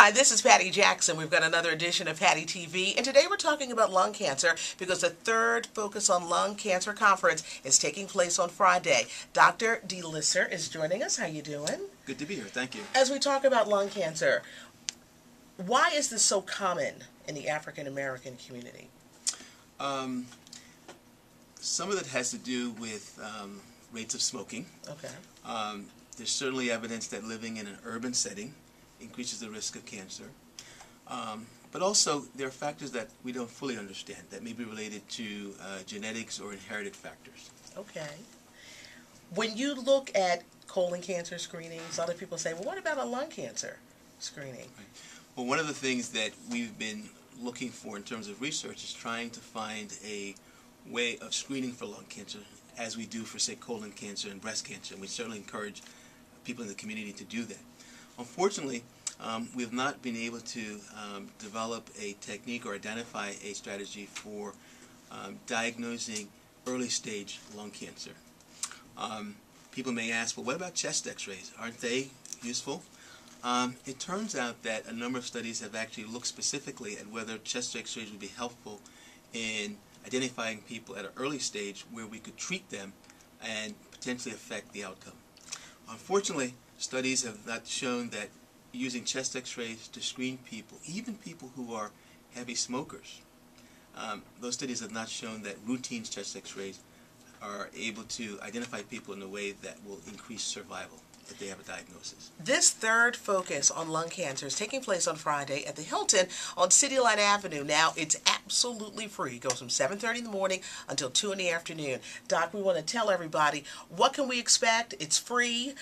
Hi, this is Patty Jackson. We've got another edition of Patty TV, and today we're talking about lung cancer because the third Focus on Lung Cancer Conference is taking place on Friday. Dr. Dee Lisser is joining us. How you doing? Good to be here. Thank you. As we talk about lung cancer, why is this so common in the African American community? Some of it has to do with rates of smoking. Okay. There's certainly evidence that living in an urban setting increases the risk of cancer. But also, there are factors that we don't fully understand that may be related to genetics or inherited factors. Okay. When you look at colon cancer screenings, other people say, well, what about a lung cancer screening? Right. Well, one of the things that we've been looking for in terms of research is trying to find a way of screening for lung cancer as we do for, say, colon cancer and breast cancer. And we certainly encourage people in the community to do that. Unfortunately, we have not been able to develop a technique or identify a strategy for diagnosing early stage lung cancer. People may ask, well, what about chest x-rays? Aren't they useful? It turns out that a number of studies have actually looked specifically at whether chest x-rays would be helpful in identifying people at an early stage where we could treat them and potentially affect the outcome. Unfortunately, studies have not shown that using chest x-rays to screen people, even people who are heavy smokers, those studies have not shown that routine chest x-rays are able to identify people in a way that will increase survival if they have a diagnosis. This third Focus on Lung Cancer is taking place on Friday at the Hilton on City Line Avenue. Now, it's absolutely free. It goes from 7:30 in the morning until 2 in the afternoon. Doc, we want to tell everybody, what can we expect? It's free.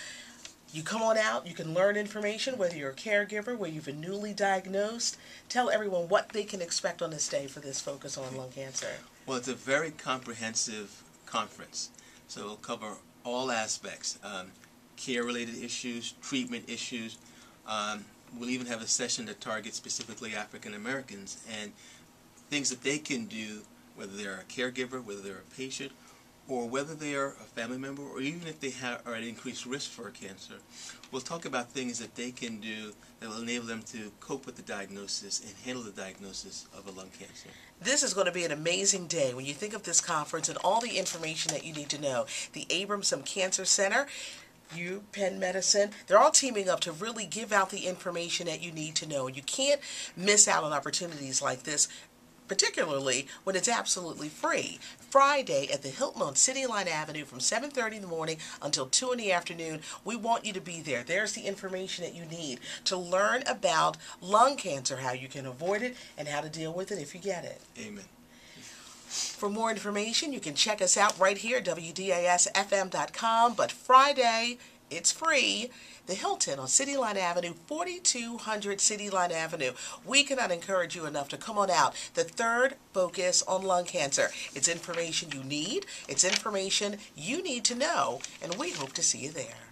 You come on out, you can learn information, whether you're a caregiver, whether you've been newly diagnosed. Tell everyone what they can expect on this day for this Focus on Lung Cancer. Well, it's a very comprehensive conference, so it'll cover all aspects, care-related issues, treatment issues. We'll even have a session that targets specifically African Americans and things that they can do, whether they're a caregiver, whether they're a patient, or whether they are a family member, or even if they are at increased risk for cancer. We'll talk about things that they can do that will enable them to cope with the diagnosis and handle the diagnosis of a lung cancer. This is going to be an amazing day when you think of this conference and all the information that you need to know. The Abramson Cancer Center, Penn Medicine, they're all teaming up to really give out the information that you need to know. You can't miss out on opportunities like this, particularly when it's absolutely free. Friday at the Hilton on City Line Avenue from 7:30 in the morning until 2 in the afternoon. We want you to be there. There's the information that you need to learn about lung cancer, how you can avoid it, and how to deal with it if you get it. Amen. For more information, you can check us out right here at WDASFM.com. But Friday, it's free. The Hilton on City Line Avenue, 4200 City Line Avenue. We cannot encourage you enough to come on out. The third Focus on Lung Cancer. It's information you need. It's information you need to know. And we hope to see you there.